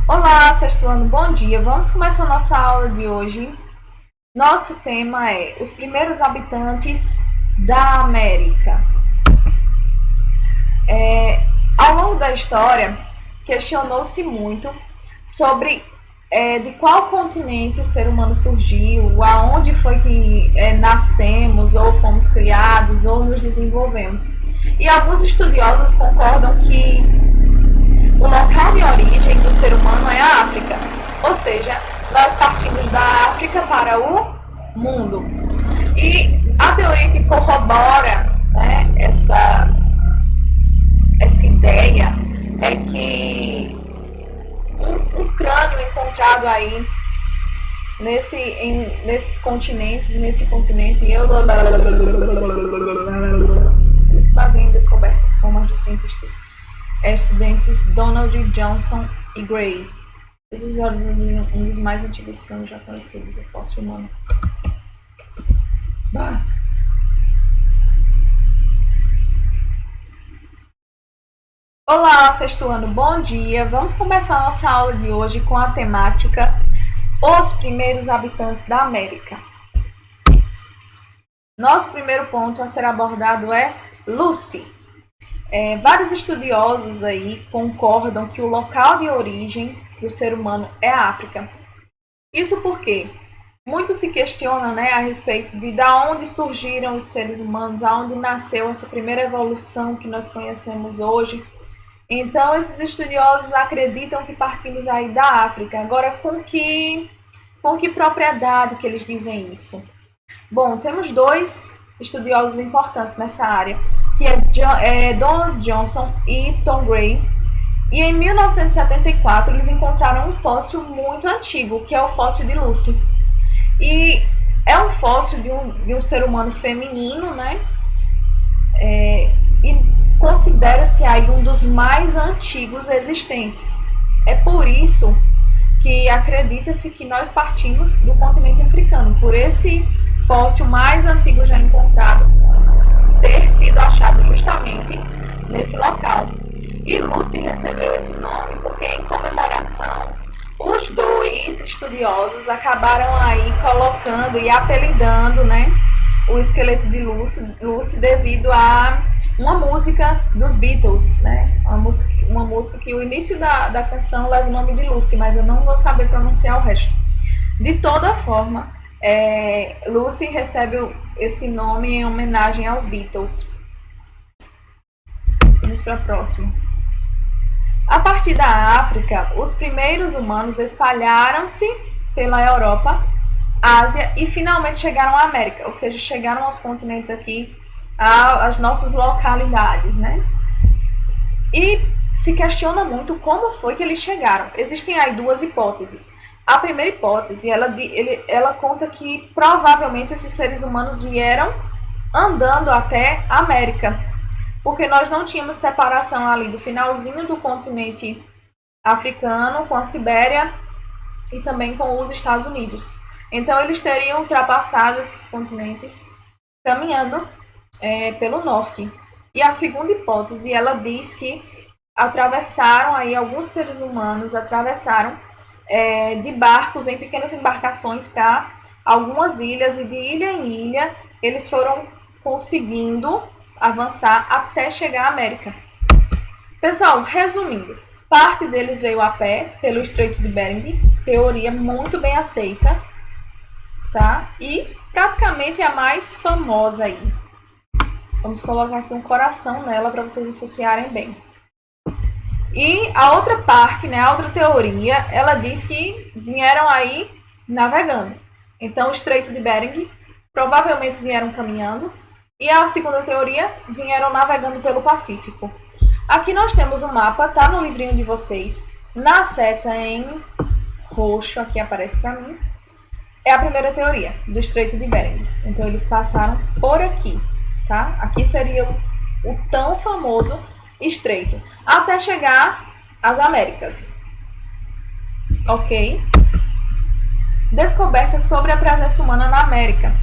Olá, sexto ano, bom dia. Vamos começar nossa aula de hoje. Nosso tema é os primeiros habitantes da América. Ao longo da história, questionou-se muito sobre de qual continente o ser humano surgiu, aonde foi que nascemos, ou fomos criados, ou nos desenvolvemos. E alguns estudiosos concordam que o local de origem do ser humano é a África, ou seja, nós partimos da África para o mundo. E a teoria que corrobora, né, essa ideia é que um crânio encontrado aí nesses continentes, nesse continente, eles fazem descobertas como as dos cientistas estadunidenses Donald Johnson e Gray. Esses olhos um dos mais antigos crânios já conhecidos do fóssil humano. Olá, sexto ano, bom dia. Vamos começar a nossa aula de hoje com a temática Os primeiros habitantes da América. Nosso primeiro ponto a ser abordado é Lucy. Vários estudiosos aí concordam que o local de origem do ser humano é a África. Isso porque muito se questiona, né, a respeito de onde surgiram os seres humanos, aonde nasceu essa primeira evolução que nós conhecemos hoje. Então, esses estudiosos acreditam que partimos aí da África. Agora, com que propriedade que eles dizem isso? Bom, temos dois estudiosos importantes nessa área, que é Donald Johnson e Tom Gray. E em 1974 eles encontraram um fóssil muito antigo, que é o fóssil de Lucy. E é um fóssil de um ser humano feminino, né? E considera-se aí um dos mais antigos existentes. É por isso que acredita-se que nós partimos do continente africano, por esse fóssil mais antigo já encontrado ter sido achado justamente nesse local. E Lucy recebeu esse nome porque, em comemoração, os dois estudiosos acabaram aí colocando e apelidando, né, o esqueleto de Lucy devido a uma música dos Beatles, né? Uma música que o início da canção leva o nome de Lucy, mas eu não vou saber pronunciar o resto. De toda forma, Lucy recebe esse nome em homenagem aos Beatles. Vamos para a próxima. A partir da África, os primeiros humanos espalharam-se pela Europa, Ásia e finalmente chegaram à América, ou seja, chegaram aos continentes aqui, às nossas localidades, né? E se questiona muito como foi que eles chegaram. Existem aí duas hipóteses. A primeira hipótese, ela conta que provavelmente esses seres humanos vieram andando até a América, porque nós não tínhamos separação ali do finalzinho do continente africano com a Sibéria e também com os Estados Unidos. Então eles teriam ultrapassado esses continentes caminhando pelo norte. E a segunda hipótese, ela diz que atravessaram aí, alguns seres humanos atravessaram de barcos em pequenas embarcações para algumas ilhas, e de ilha em ilha eles foram conseguindo avançar até chegar à América. Pessoal, resumindo, parte deles veio a pé pelo Estreito de Bering, teoria muito bem aceita, tá? E praticamente a mais famosa aí. Vamos colocar aqui um coração nela para vocês associarem bem. E a outra parte, né, a outra teoria, ela diz que vieram aí navegando. Então, o Estreito de Bering provavelmente vieram caminhando. E a segunda teoria, vieram navegando pelo Pacífico. Aqui nós temos um mapa, tá no livrinho de vocês. Na seta em roxo, aqui aparece para mim, é a primeira teoria, do Estreito de Bering. Então, eles passaram por aqui, tá? Aqui seria o tão famoso estreito, até chegar às Américas. Ok? Descobertas sobre a presença humana na América.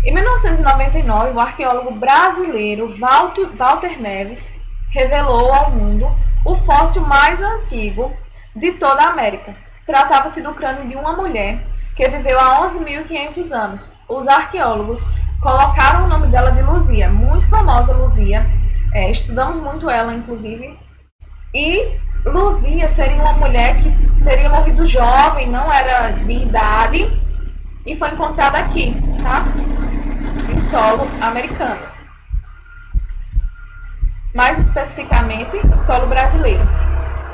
Em 1999, o arqueólogo brasileiro Walter Neves revelou ao mundo o fóssil mais antigo de toda a América. Tratava-se do crânio de uma mulher que viveu há 11.500 anos. Os arqueólogos colocaram o nome dela de Luzia, muito famosa Luzia, estudamos muito ela, inclusive, e Luzia seria uma mulher que teria morrido jovem, não era de idade, e foi encontrada aqui, tá? Em solo americano. Mais especificamente, solo brasileiro.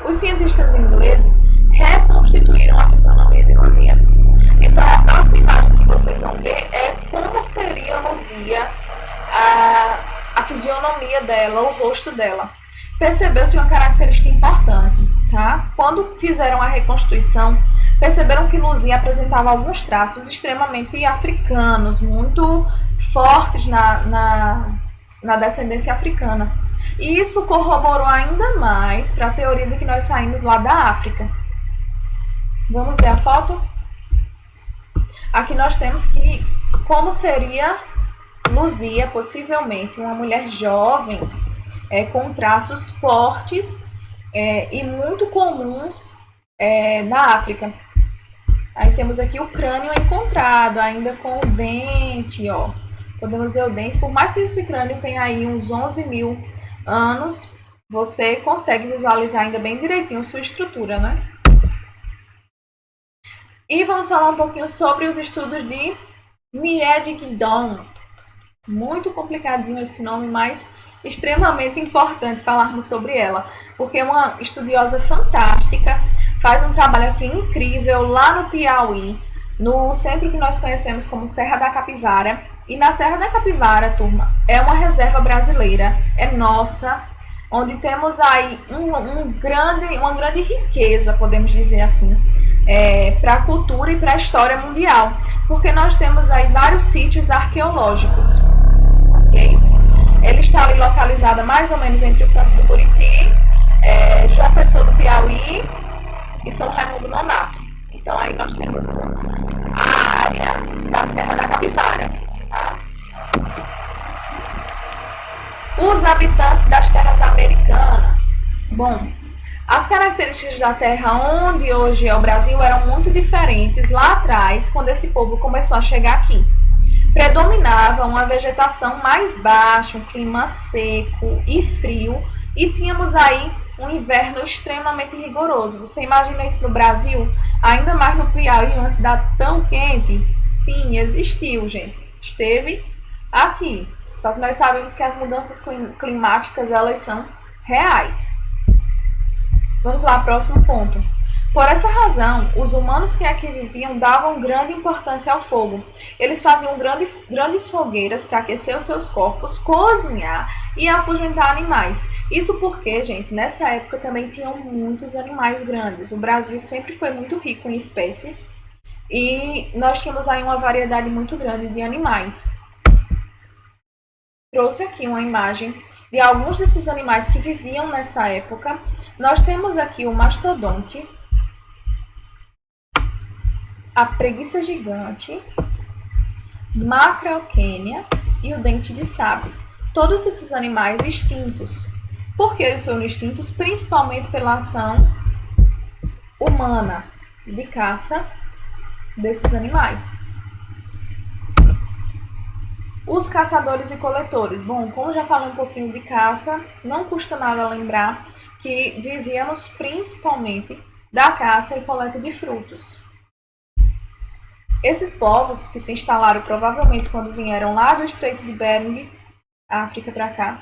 Os cientistas ingleses reconstituíram a fisionomia de Luzia. Então, a próxima imagem que vocês vão ver é como seria Luzia, a fisionomia dela, o rosto dela. Percebeu-se uma característica importante, tá? Quando fizeram a reconstituição, perceberam que Luzia apresentava alguns traços extremamente africanos, muito fortes na descendência africana. E isso corroborou ainda mais para a teoria de que nós saímos lá da África. Vamos ver a foto? Aqui nós temos que como seria Luzia, possivelmente uma mulher jovem, com traços fortes e muito comuns na África. Aí temos aqui o crânio encontrado, ainda com o dente, ó. Podemos ver o dente, por mais que esse crânio tenha aí uns 11.000 anos, você consegue visualizar ainda bem direitinho sua estrutura, né? E vamos falar um pouquinho sobre os estudos de Nyedington. Muito complicadinho esse nome, mas extremamente importante falarmos sobre ela, porque é uma estudiosa fantástica, faz um trabalho aqui incrível lá no Piauí, no centro que nós conhecemos como Serra da Capivara. E na Serra da Capivara, turma, é uma reserva brasileira, é nossa, onde temos aí uma grande riqueza, podemos dizer assim, para a cultura e para a história mundial, porque nós temos aí vários sítios arqueológicos, ok? Ele está ali localizada mais ou menos entre o Canto do Buriti, João Pessoa do Piauí e São Raimundo Nonato. Então aí nós temos a área da Serra da Capivara. Tá? Os habitantes das terras americanas. Bom, as características da terra onde hoje é o Brasil eram muito diferentes lá atrás, quando esse povo começou a chegar aqui. Predominava uma vegetação mais baixa, um clima seco e frio, e tínhamos aí um inverno extremamente rigoroso. Você imagina isso no Brasil? Ainda mais no Piauí, uma cidade tão quente? Sim, existiu, gente. Esteve aqui. Só que nós sabemos que as mudanças climáticas, elas são reais. Vamos lá, próximo ponto. Por essa razão, os humanos que aqui viviam davam grande importância ao fogo. Eles faziam grandes fogueiras para aquecer os seus corpos, cozinhar e afugentar animais. Isso porque, gente, nessa época também tinham muitos animais grandes. O Brasil sempre foi muito rico em espécies e nós tínhamos aí uma variedade muito grande de animais. Trouxe aqui uma imagem de alguns desses animais que viviam nessa época. Nós temos aqui o mastodonte, a preguiça gigante, Macrauchenia e o dente de sabres. Todos esses animais extintos. Por que eles foram extintos? Principalmente pela ação humana de caça desses animais. Os caçadores e coletores. Bom, como já falei um pouquinho de caça, não custa nada lembrar que vivíamos principalmente da caça e coleta de frutos. Esses povos que se instalaram provavelmente quando vieram lá do Estreito de Bering, África para cá,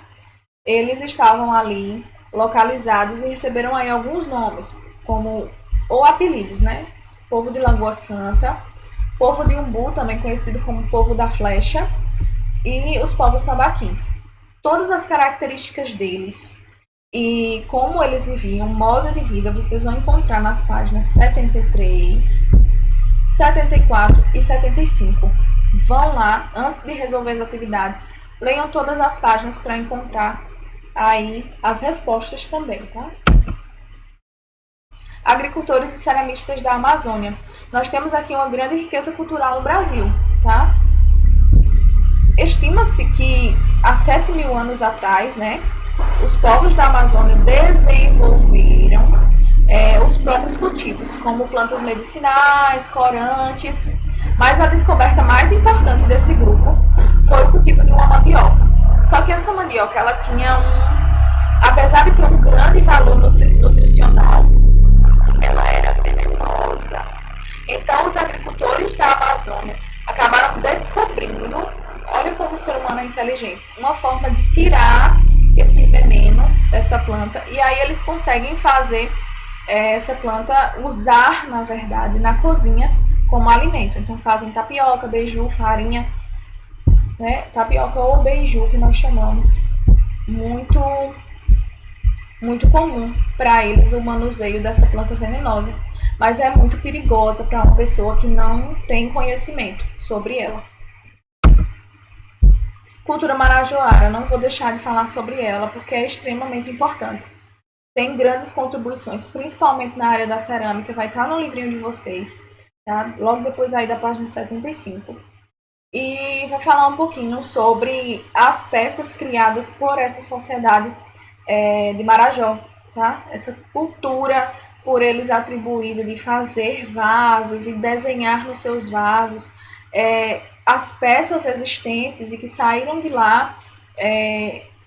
eles estavam ali localizados e receberam aí alguns nomes, como ou apelidos, né? Povo de Lagoa Santa, povo de Umbu, também conhecido como povo da flecha, e os povos sambaquis. Todas as características deles e como eles viviam, modo de vida, vocês vão encontrar nas páginas 73, 74 e 75. Vão lá, antes de resolver as atividades, leiam todas as páginas para encontrar aí as respostas também, tá? Agricultores e ceramistas da Amazônia. Nós temos aqui uma grande riqueza cultural no Brasil, tá? Estima-se que há 7.000 anos atrás, né, os povos da Amazônia desenvolveram os próprios cultivos, como plantas medicinais, corantes. Mas a descoberta mais importante desse grupo foi o cultivo de uma mandioca. Só que essa mandioca, ela tinha apesar de ter um grande valor nutricional, ela era venenosa. Então, os agricultores da Amazônia acabaram descobrindo, olha como o ser humano é inteligente, uma forma de tirar esse veneno dessa planta, e aí eles conseguem fazer essa planta usar, na verdade, na cozinha como alimento. Então fazem tapioca, beiju, farinha, né? Tapioca ou beiju que nós chamamos, muito muito comum para eles o manuseio dessa planta venenosa, mas é muito perigosa para uma pessoa que não tem conhecimento sobre ela. Cultura marajoara, não vou deixar de falar sobre ela porque é extremamente importante. Tem grandes contribuições, principalmente na área da cerâmica, vai estar no livrinho de vocês, tá? Logo depois aí da página 75. E vai falar um pouquinho sobre as peças criadas por essa sociedade de Marajó, tá? Essa cultura por eles atribuída de fazer vasos e desenhar nos seus vasos. As peças existentes e que saíram de lá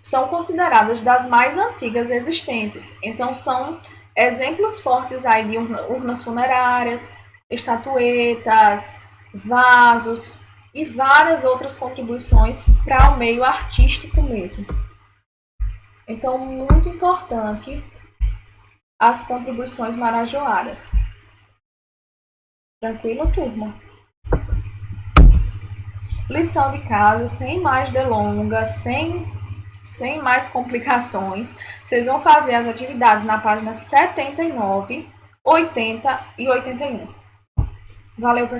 são consideradas das mais antigas existentes. Então, são exemplos fortes aí de urnas funerárias, estatuetas, vasos e várias outras contribuições para o meio artístico mesmo. Então, muito importante as contribuições marajoaras. Tranquilo, turma? Lição de casa, sem mais delongas, sem mais complicações. Vocês vão fazer as atividades na página 79, 80 e 81. Valeu, pessoal.